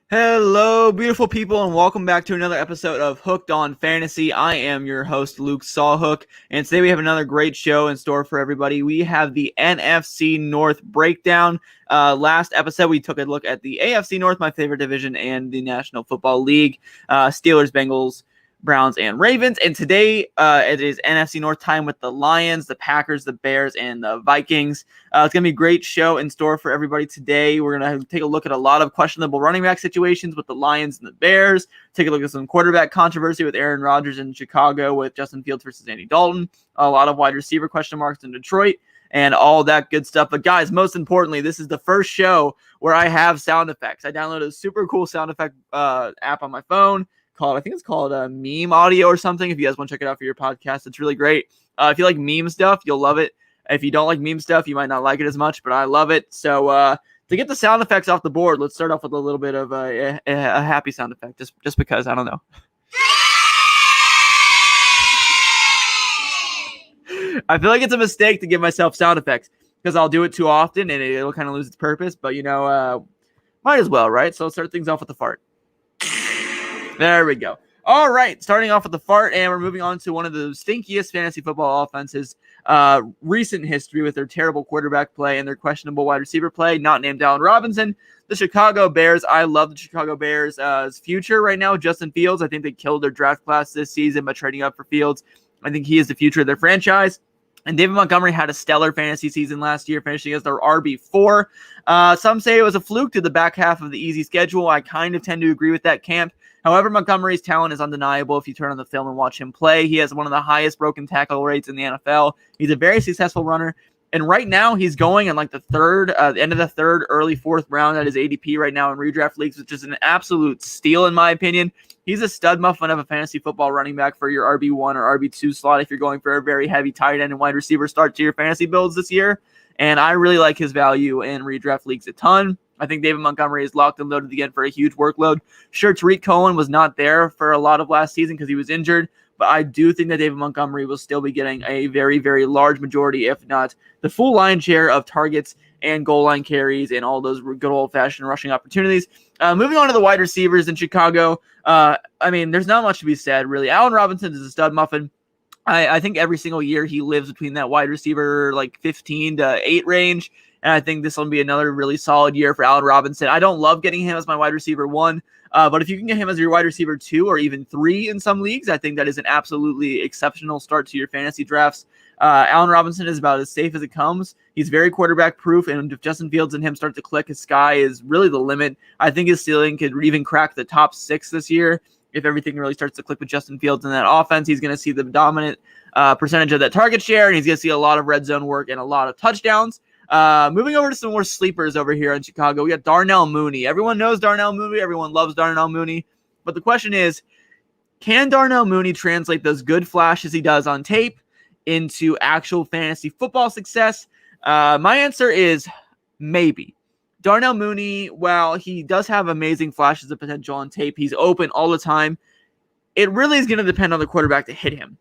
Hello, beautiful people, and welcome back to another episode of Hooked on Fantasy. I am your host, Luke Sawhook, and today we have another great show in store for everybody. We have the NFC North breakdown. Last episode, we took a look at the AFC North, my favorite division, and the National Football League, Steelers, Bengals, Browns, and Ravens. And today it is NFC North time with the Lions, the Packers, the Bears, and the Vikings. It's going to be a great show in store for everybody today. We're going to take a look at a lot of questionable running back situations with the Lions and the Bears. Take a look at some quarterback controversy with Aaron Rodgers in Chicago with Justin Fields versus Andy Dalton. A lot of wide receiver question marks in Detroit and all that good stuff. But guys, most importantly, this is the first show where I have sound effects. I downloaded a super cool sound effect app on my phone. I think it's called Meme Audio or something. If you guys want to check it out for your podcast, it's really great. If you like meme stuff, you'll love it. If you don't like meme stuff, you might not like it as much, but I love it. So to get the sound effects off the board, let's start off with a little bit of a happy sound effect, just because, I don't know. I feel like it's a mistake to give myself sound effects because I'll do it too often and it'll kind of lose its purpose. But, might as well, right? So let's start things off with the fart. There we go. All right, starting off with the fart, and we're moving on to one of the stinkiest fantasy football offenses recent history with their terrible quarterback play and their questionable wide receiver play, not named Allen Robinson. The Chicago Bears. I love the Chicago Bears' future right now. Justin Fields, I think they killed their draft class this season by trading up for Fields. I think he is the future of their franchise. And David Montgomery had a stellar fantasy season last year, finishing as their RB4. Some say it was a fluke to the back half of the easy schedule. I kind of tend to agree with that camp. However, Montgomery's talent is undeniable if you turn on the film and watch him play. He has one of the highest broken tackle rates in the NFL. He's a very successful runner. And right now, he's going in like the end of the third, early fourth round at his ADP right now in redraft leagues, which is an absolute steal in my opinion. He's a stud muffin of a fantasy football running back for your RB1 or RB2 slot if you're going for a very heavy tight end and wide receiver start to your fantasy builds this year. And I really like his value in redraft leagues a ton. I think David Montgomery is locked and loaded again for a huge workload. Sure, Tariq Cohen was not there for a lot of last season because he was injured, but I do think that David Montgomery will still be getting a very, very large majority, if not the full lion's share of targets and goal line carries and all those good old-fashioned rushing opportunities. Moving on to the wide receivers in Chicago, there's not much to be said, really. Allen Robinson is a stud muffin. I think every single year he lives between that wide receiver, like 15 to 8 range. And I think this will be another really solid year for Allen Robinson. I don't love getting him as my wide receiver 1, but if you can get him as your wide receiver 2 or even 3 in some leagues, I think that is an absolutely exceptional start to your fantasy drafts. Allen Robinson is about as safe as it comes. He's very quarterback proof, and if Justin Fields and him start to click, his sky is really the limit. I think his ceiling could even crack the top 6 this year. If everything really starts to click with Justin Fields in that offense, he's going to see the dominant percentage of that target share, and he's going to see a lot of red zone work and a lot of touchdowns. Moving over to some more sleepers over here in Chicago, we got Darnell Mooney. Everyone knows Darnell Mooney. Everyone loves Darnell Mooney. But the question is, can Darnell Mooney translate those good flashes he does on tape into actual fantasy football success? My answer is maybe. Darnell Mooney, while he does have amazing flashes of potential on tape, he's open all the time. It really is going to depend on the quarterback to hit him.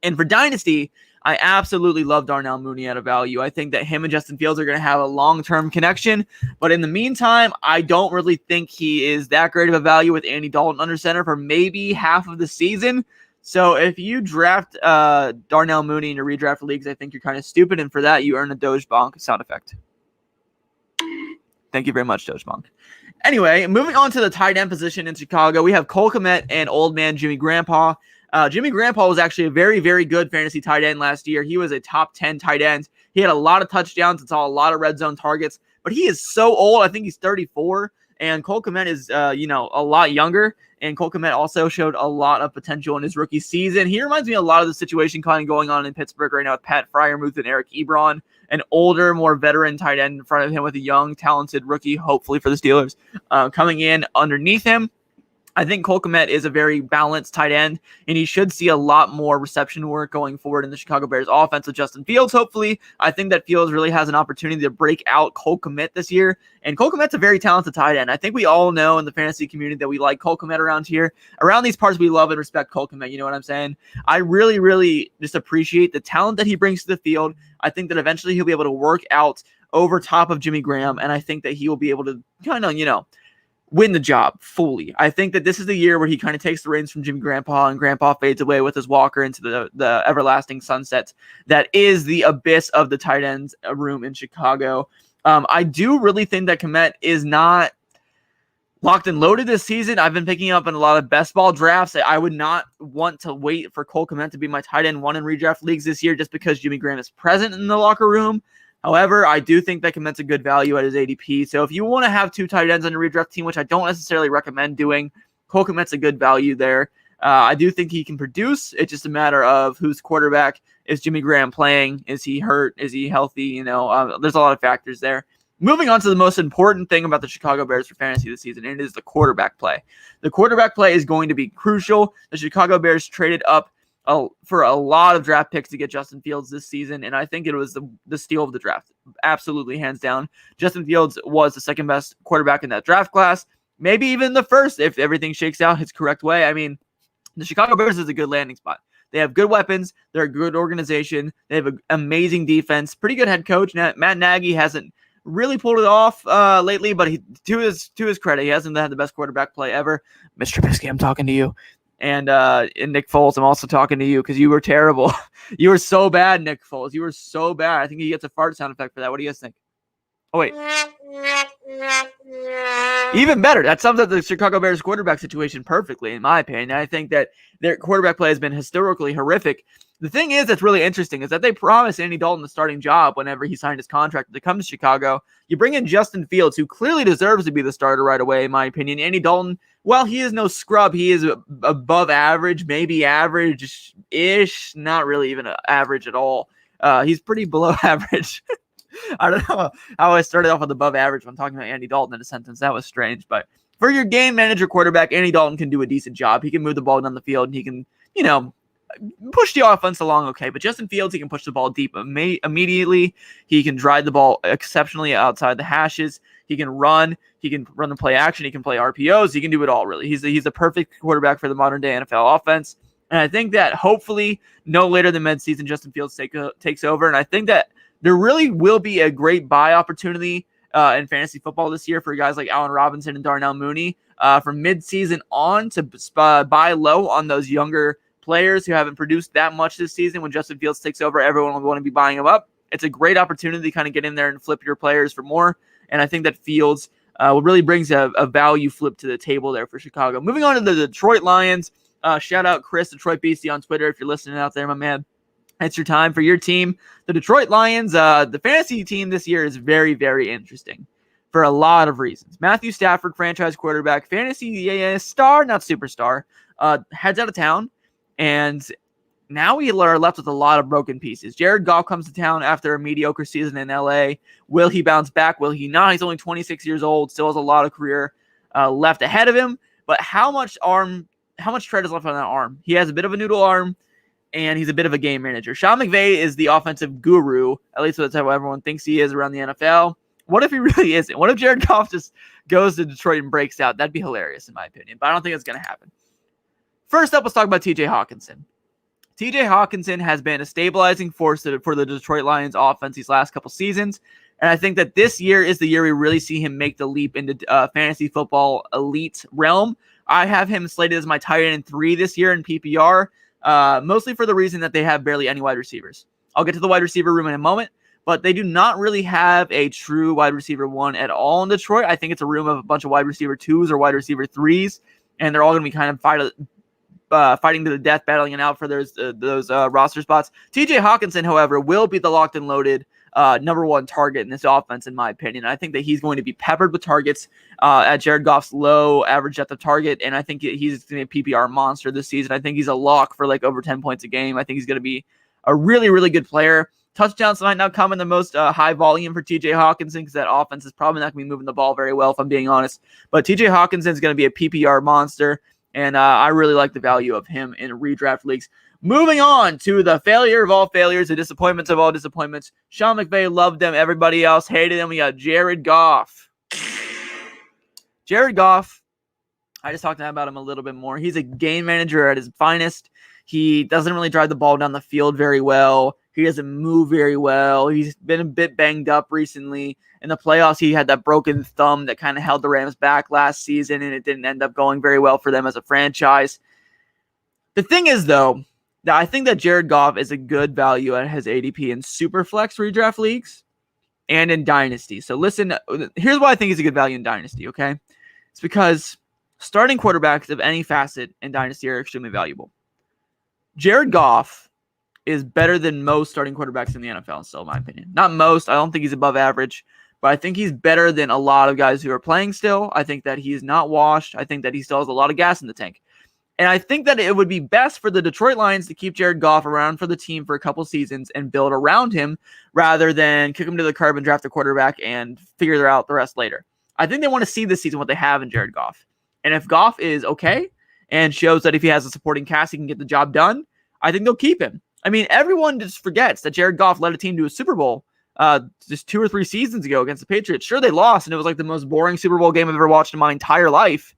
And for Dynasty, I absolutely love Darnell Mooney at a value. I think that him and Justin Fields are going to have a long-term connection. But in the meantime, I don't really think he is that great of a value with Andy Dalton under center for maybe half of the season. So if you draft Darnell Mooney in your redraft leagues, I think you're kind of stupid. And for that, you earn a Doge Bonk sound effect. Thank you very much, Doge Bonk. Anyway, moving on to the tight end position in Chicago, we have Cole Kmet and old man Jimmy Grandpa. Jimmy Grandpa was actually a very, very good fantasy tight end last year. He was a top 10 tight end. He had a lot of touchdowns and saw a lot of red zone targets, but he is so old. I think he's 34, and Cole Kmet is, a lot younger, and Cole Kmet also showed a lot of potential in his rookie season. He reminds me a lot of the situation kind of going on in Pittsburgh right now with Pat Freiermuth and Eric Ebron, an older, more veteran tight end in front of him with a young, talented rookie, hopefully for the Steelers, coming in underneath him. I think Cole Kmet is a very balanced tight end, and he should see a lot more reception work going forward in the Chicago Bears offense with Justin Fields, hopefully. I think that Fields really has an opportunity to break out Cole Kmet this year, and Cole Kmet's a very talented tight end. I think we all know in the fantasy community that we like Cole Kmet around here. Around these parts, we love and respect Cole Kmet, you know what I'm saying? I really, really just appreciate the talent that he brings to the field. I think that eventually he'll be able to work out over top of Jimmy Graham, and I think that he will be able to kind of, win the job fully. I think that this is the year where he kind of takes the reins from Jimmy Grandpa, and Grandpa fades away with his walker into the everlasting sunset that is the abyss of the tight ends room in Chicago. I do really think that Kmet is not locked and loaded this season. I've been picking up in a lot of best ball drafts. I would not want to wait for Cole Kmet to be my tight end 1 in redraft leagues this year just because Jimmy Graham is present in the locker room. However, I do think that Kmet's a good value at his ADP. So if you want to have 2 tight ends on your redraft team, which I don't necessarily recommend doing, Cole Kmet's a good value there. I do think he can produce. It's just a matter of who's quarterback. Is Jimmy Graham playing? Is he hurt? Is he healthy? There's a lot of factors there. Moving on to the most important thing about the Chicago Bears for fantasy this season, and it is the quarterback play. The quarterback play is going to be crucial. The Chicago Bears traded up for a lot of draft picks to get Justin Fields this season, and I think it was the steal of the draft. Absolutely, hands down. Justin Fields was the second best quarterback in that draft class, maybe even the first if everything shakes out his correct way. I mean, the Chicago Bears is a good landing spot. They have good weapons. They're a good organization. They have an amazing defense. Pretty good head coach. Matt Nagy hasn't really pulled it off lately, but to his credit, he hasn't had the best quarterback play ever. Mr. Trubisky, I'm talking to you. And Nick Foles, I'm also talking to you because you were terrible. You were so bad, Nick Foles. You were so bad. I think he gets a fart sound effect for that. What do you guys think? Oh, wait. Even better. That sums up the Chicago Bears quarterback situation perfectly, in my opinion. I think that their quarterback play has been historically horrific. The thing is that's really interesting is that they promised Andy Dalton the starting job whenever he signed his contract to come to Chicago. You bring in Justin Fields, who clearly deserves to be the starter right away, in my opinion. Andy Dalton, well, he is no scrub. He is above average, maybe average-ish, not really even average at all. He's pretty below average. I don't know how I started off with above average when talking about Andy Dalton in a sentence. That was strange. But for your game manager quarterback, Andy Dalton can do a decent job. He can move the ball down the field, and he can, push the offense along okay. But Justin Fields, he can push the ball deep immediately. He can drive the ball exceptionally outside the hashes. He can run. He can run the play action. He can play RPOs. He can do it all, really. He's a perfect quarterback for the modern-day NFL offense. And I think that hopefully no later than midseason, Justin Fields takes over. And I think that there really will be a great buy opportunity in fantasy football this year for guys like Allen Robinson and Darnell Mooney from midseason on to buy low on those younger players who haven't produced that much this season. When Justin Fields takes over, everyone will want to be buying them up. It's a great opportunity to kind of get in there and flip your players for more. And I think that Fields really brings a value flip to the table there for Chicago. Moving on to the Detroit Lions. Shout out Chris, Detroit BC on Twitter. If you're listening out there, my man. It's your time for your team. The Detroit Lions, the fantasy team this year is very, very interesting for a lot of reasons. Matthew Stafford, franchise quarterback, fantasy star, not superstar, heads out of town. And now we are left with a lot of broken pieces. Jared Goff comes to town after a mediocre season in LA. Will he bounce back? Will he not? He's only 26 years old, still has a lot of career left ahead of him. But how much tread is left on that arm? He has a bit of a noodle arm, and he's a bit of a game manager. Sean McVay is the offensive guru, at least that's how everyone thinks he is around the NFL. What if he really isn't? What if Jared Goff just goes to Detroit and breaks out? That'd be hilarious in my opinion, but I don't think it's going to happen. First up, let's talk about TJ Hawkinson. TJ Hawkinson has been a stabilizing force for the Detroit Lions offense these last couple seasons, and I think that this year is the year we really see him make the leap into fantasy football elite realm. I have him slated as my tight end 3 this year in PPR, mostly for the reason that they have barely any wide receivers. I'll get to the wide receiver room in a moment, but they do not really have a true wide receiver 1 at all in Detroit. I think it's a room of a bunch of wide receiver 2s or wide receiver 3s, and they're all going to be kind of fighting to the death, battling it out for those roster spots. TJ Hawkinson, however, will be the locked and loaded number 1 target in this offense, in my opinion. I think that he's going to be peppered with targets at Jared Goff's low average depth of target, and I think he's going to be a PPR monster this season. I think he's a lock for like over 10 points a game. I think he's going to be a really, really good player. Touchdowns might not come in the most high volume for TJ Hawkinson because that offense is probably not going to be moving the ball very well, if I'm being honest. But TJ Hawkinson is going to be a PPR monster, and I really like the value of him in redraft leagues. Moving on to the failure of all failures, the disappointments of all disappointments. Sean McVay loved him. Everybody else hated him. We got Jared Goff. Jared Goff, I just talked about him a little bit more. He's a game manager at his finest. He doesn't really drive the ball down the field very well. He doesn't move very well. He's been a bit banged up recently. In the playoffs, he had that broken thumb that kind of held the Rams back last season, and it didn't end up going very well for them as a franchise. The thing is, though, that I think that Jared Goff is a good value at his ADP in Superflex redraft leagues and in Dynasty. So listen, here's why I think he's a good value in Dynasty, okay? It's because starting quarterbacks of any facet in Dynasty are extremely valuable. Jared Goff is better than most starting quarterbacks in the NFL, still in my opinion. Not most. I don't think he's above average, but I think he's better than a lot of guys who are playing still. I think that he's not washed. I think that he still has a lot of gas in the tank. And I think that it would be best for the Detroit Lions to keep Jared Goff around for the team for a couple seasons and build around him rather than kick him to the curb and draft a quarterback and figure out the rest later. I think they want to see this season what they have in Jared Goff. And if Goff is okay and shows that if he has a supporting cast, he can get the job done, I think they'll keep him. I mean, everyone just forgets that Jared Goff led a team to a Super Bowl just 2 or 3 seasons ago against the Patriots. Sure, they lost, and it was like the most boring Super Bowl game I've ever watched in my entire life.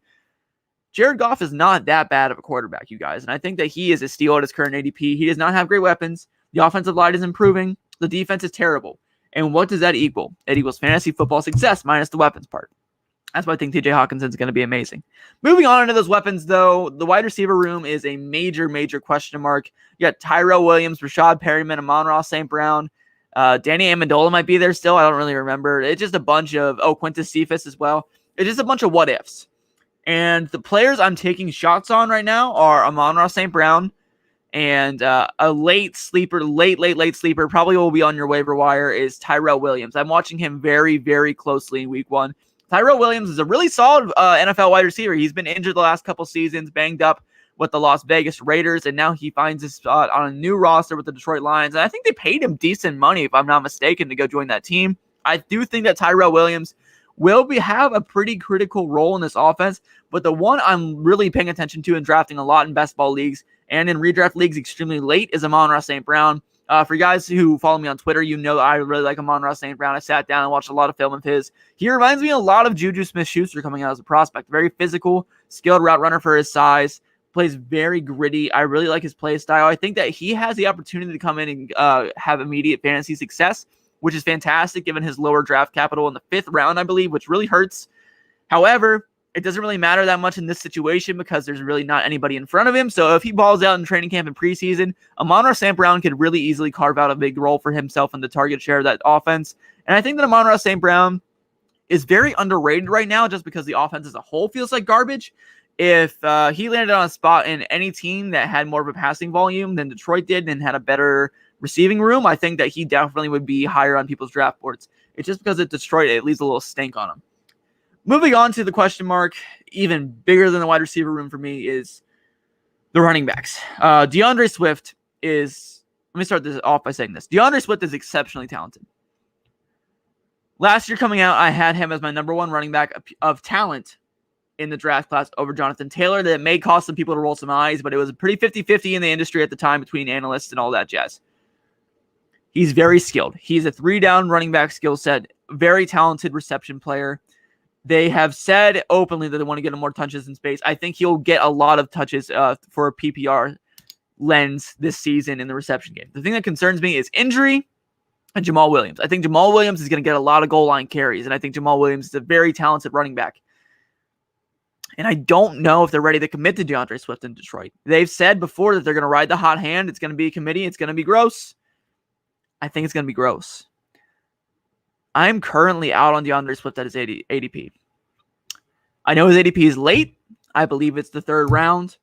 Jared Goff is not that bad of a quarterback, you guys. And I think that he is a steal at his current ADP. He does not have great weapons. The offensive line is improving. The defense is terrible. And what does that equal? It equals fantasy football success minus the weapons part. That's why I think TJ Hawkinson is going to be amazing. Moving on into those weapons, though, the wide receiver room is a major, major question mark. You got Tyrell Williams, Rashad Perryman, Amon-Ra St. Brown. Danny Amendola might be there still. I don't really remember. It's just a bunch of, Quintus Cephas as well. It's just a bunch of what ifs. And the players I'm taking shots on right now are Amon-Ra St. Brown and a late sleeper, probably will be on your waiver wire, is Tyrell Williams. I'm watching him very, very closely in week 1. Tyrell Williams is a really solid NFL wide receiver. He's been injured the last couple seasons, banged up with the Las Vegas Raiders, and now he finds his spot on a new roster with the Detroit Lions. And I think they paid him decent money, if I'm not mistaken, to go join that team. I do think that Tyrell Williams will have a pretty critical role in this offense, but the one I'm really paying attention to and drafting a lot in best ball leagues and in redraft leagues extremely late is Amon-Ra St. Brown. For you guys who follow me on Twitter, you know that I really like Amon-Ra St. Brown. I sat down and watched a lot of film of his. He reminds me a lot of Juju Smith-Schuster coming out as a prospect. Very physical, skilled route runner for his size, plays very gritty. I really like his play style. I think that he has the opportunity to come in and have immediate fantasy success, which is fantastic given his lower draft capital in the 5th round, I believe, which really hurts. However, it doesn't really matter that much in this situation because there's really not anybody in front of him. So if he balls out in training camp and preseason, Amon-Ra St. Brown could really easily carve out a big role for himself in the target share of that offense. And I think that Amon-Ra St. Brown is very underrated right now just because the offense as a whole feels like garbage. If he landed on a spot in any team that had more of a passing volume than Detroit did and had a better receiving room, I think that he definitely would be higher on people's draft boards. It's just because at Detroit, it leaves a little stink on him. Moving on to the question mark, even bigger than the wide receiver room for me, is the running backs. DeAndre Swift is, let me start this off by saying this. DeAndre Swift is exceptionally talented. Last year coming out, I had him as my number 1 running back of talent in the draft class over Jonathan Taylor. That may cause some people to roll some eyes, but it was a pretty 50-50 in the industry at the time between analysts and all that jazz. He's very skilled. He's a 3-down running back skill set, very talented reception player. They have said openly that they want to get him more touches in space. I think he'll get a lot of touches for a PPR lens this season in the reception game. The thing that concerns me is injury and Jamal Williams. I think Jamal Williams is going to get a lot of goal line carries, and I think Jamal Williams is a very talented running back. And I don't know if they're ready to commit to DeAndre Swift in Detroit. They've said before that they're going to ride the hot hand. It's going to be a committee. It's going to be gross. I think it's going to be gross. I'm currently out on DeAndre Swift at his ADP. I know his ADP is late. I believe it's the 3rd round.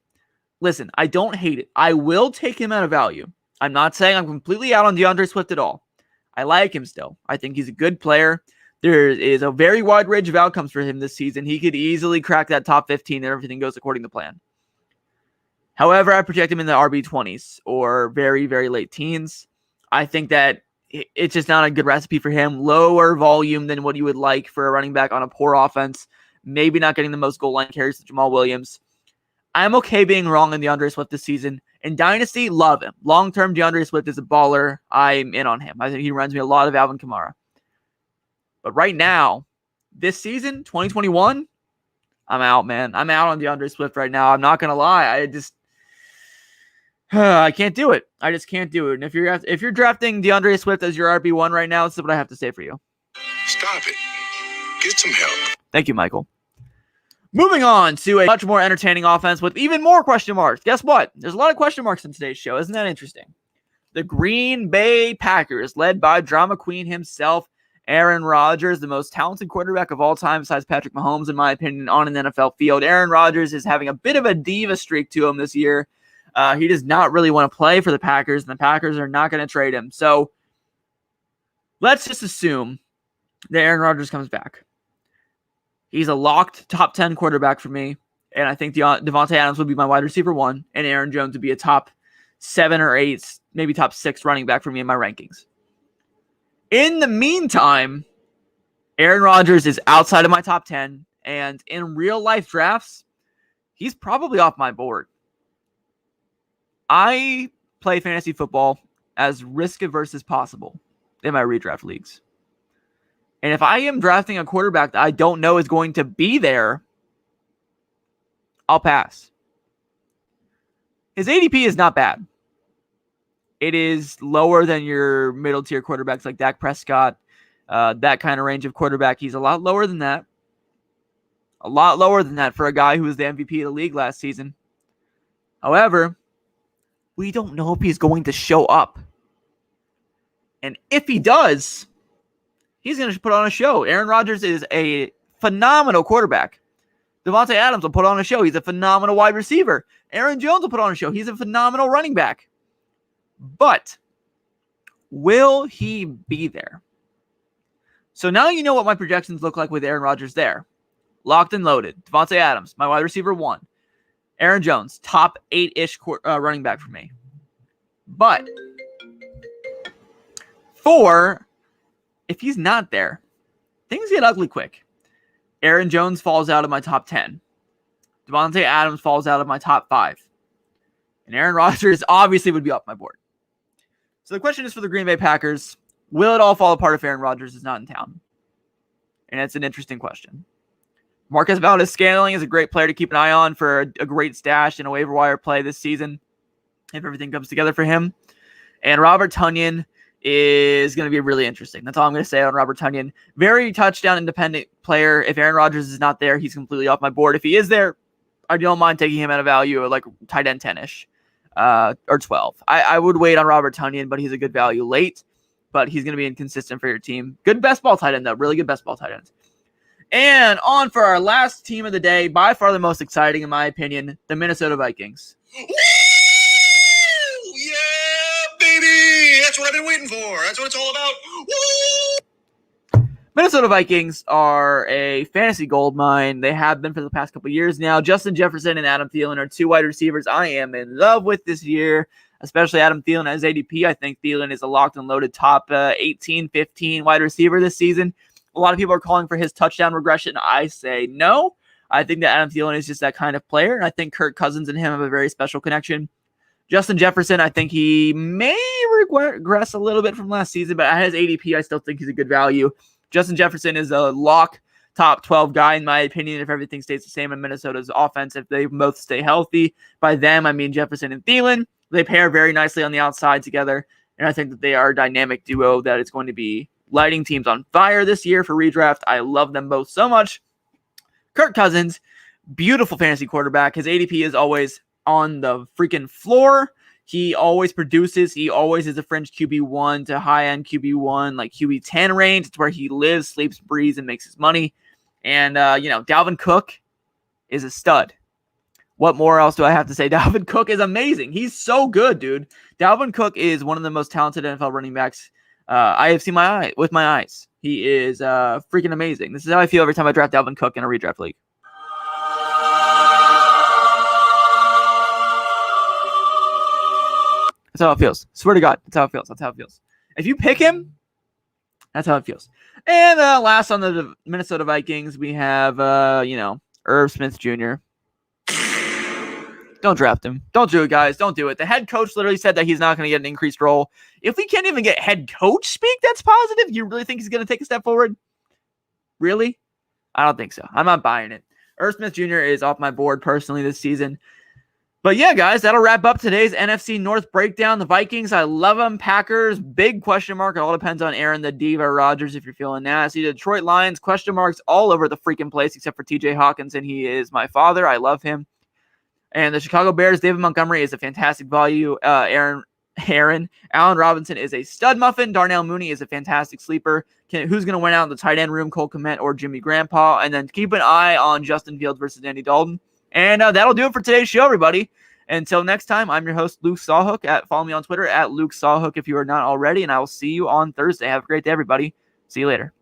Listen, I don't hate it. I will take him at a value. I'm not saying I'm completely out on DeAndre Swift at all. I like him still. I think he's a good player. There is a very wide range of outcomes for him this season. He could easily crack that top 15 if everything goes according to plan. However, I project him in the RB20s or very, very late teens. I think that it's just not a good recipe for him. Lower volume than what you would like for a running back on a poor offense. Maybe not getting the most goal line carries to Jamal Williams. I'm okay being wrong on DeAndre Swift this season. In Dynasty, love him. Long-term, DeAndre Swift is a baller. I'm in on him. I think he reminds me a lot of Alvin Kamara. But right now, this season, 2021, I'm out, man. I'm out on DeAndre Swift right now. I'm not going to lie. I can't do it. I just can't do it. And if you're drafting DeAndre Swift as your RB1 right now, this is what I have to say for you. Stop it. Get some help. Thank you, Michael. Moving on to a much more entertaining offense with even more question marks. Guess what? There's a lot of question marks in today's show. Isn't that interesting? The Green Bay Packers, led by drama queen himself, Aaron Rodgers, the most talented quarterback of all time besides Patrick Mahomes, in my opinion, on an NFL field. Aaron Rodgers is having a bit of a diva streak to him this year. He does not really want to play for the Packers, and the Packers are not going to trade him. So let's just assume that Aaron Rodgers comes back. He's a locked top 10 quarterback for me, and I think Devontae Adams would be my wide receiver 1, and Aaron Jones would be a top 7 or 8, maybe top 6 running back for me in my rankings. In the meantime, Aaron Rodgers is outside of my top 10, and in real life drafts, he's probably off my board. I play fantasy football as risk averse as possible in my redraft leagues. And if I am drafting a quarterback that I don't know is going to be there, I'll pass. His ADP is not bad. It is lower than your middle tier quarterbacks like Dak Prescott, that kind of range of quarterback. He's a lot lower than that. A lot lower than that for a guy who was the MVP of the league last season. However, we don't know if he's going to show up. And if he does, he's going to put on a show. Aaron Rodgers is a phenomenal quarterback. Devontae Adams will put on a show. He's a phenomenal wide receiver. Aaron Jones will put on a show. He's a phenomenal running back. But will he be there? So now you know what my projections look like with Aaron Rodgers there. Locked and loaded. Devontae Adams, my wide receiver 1. Aaron Jones, top 8-ish running back for me. But 4, if he's not there, things get ugly quick. Aaron Jones falls out of my top 10. Devontae Adams falls out of my top 5. And Aaron Rodgers obviously would be off my board. So the question is for the Green Bay Packers, will it all fall apart if Aaron Rodgers is not in town? And it's an interesting question. Marquez Valdez-Scantling is a great player to keep an eye on for a great stash in a waiver wire play this season, if everything comes together for him. And Robert Tonyan is going to be really interesting. That's all I'm going to say on Robert Tonyan. Very touchdown independent player. If Aaron Rodgers is not there, he's completely off my board. If he is there, I don't mind taking him at a value of like tight end 10-ish. Or 12. I would wait on Robert Tonyan, but he's a good value late. But he's going to be inconsistent for your team. Good best ball tight end, though. Really good best ball tight ends. And on for our last team of the day, by far the most exciting, in my opinion, the Minnesota Vikings. Woo! Yeah, baby! That's what I've been waiting for. That's what it's all about. Woo! Minnesota Vikings are a fantasy gold mine. They have been for the past couple of years now. Justin Jefferson and Adam Thielen are 2 wide receivers I am in love with this year, especially Adam Thielen as ADP. I think Thielen is a locked and loaded top 18, 15 wide receiver this season. A lot of people are calling for his touchdown regression. I say no. I think that Adam Thielen is just that kind of player, and I think Kirk Cousins and him have a very special connection. Justin Jefferson, I think he may regress a little bit from last season, but at his ADP, I still think he's a good value. Justin Jefferson is a lock top 12 guy, in my opinion, if everything stays the same in Minnesota's offense, if they both stay healthy. By them, I mean Jefferson and Thielen. They pair very nicely on the outside together, and I think that they are a dynamic duo that is going to be lighting teams on fire this year for redraft. I love them both so much. Kirk Cousins, beautiful fantasy quarterback. His ADP is always on the freaking floor. He always produces. He always is a fringe QB1 to high-end QB1, like QB10 range. It's where he lives, sleeps, breathes, and makes his money. And, Dalvin Cook is a stud. What more else do I have to say? Dalvin Cook is amazing. He's so good, dude. Dalvin Cook is one of the most talented NFL running backs I have seen with my eyes. He is freaking amazing. This is how I feel every time I draft Dalvin Cook in a redraft league. That's how it feels. Swear to God, that's how it feels. That's how it feels. If you pick him, that's how it feels. And last on the Minnesota Vikings, we have, Irv Smith Jr. Don't draft him. Don't do it, guys. Don't do it. The head coach literally said that he's not going to get an increased role. If we can't even get head coach speak that's positive, you really think he's going to take a step forward? Really? I don't think so. I'm not buying it. Irv Smith Jr. is off my board personally this season. But yeah, guys, that'll wrap up today's NFC North breakdown. The Vikings, I love them. Packers, big question mark. It all depends on Aaron the Diva Rodgers if you're feeling nasty. Detroit Lions, question marks all over the freaking place except for TJ Hawkinson. He is my father. I love him. And the Chicago Bears, David Montgomery is a fantastic value. Allen Robinson is a stud muffin. Darnell Mooney is a fantastic sleeper. Who's going to win out in the tight end room, Cole Kmet or Jimmy Grandpa? And then keep an eye on Justin Fields versus Andy Dalton. And that'll do it for today's show, everybody. Until next time, I'm your host, Luke Sawhook. Follow me on Twitter at Luke Sawhook if you are not already, and I will see you on Thursday. Have a great day, everybody. See you later.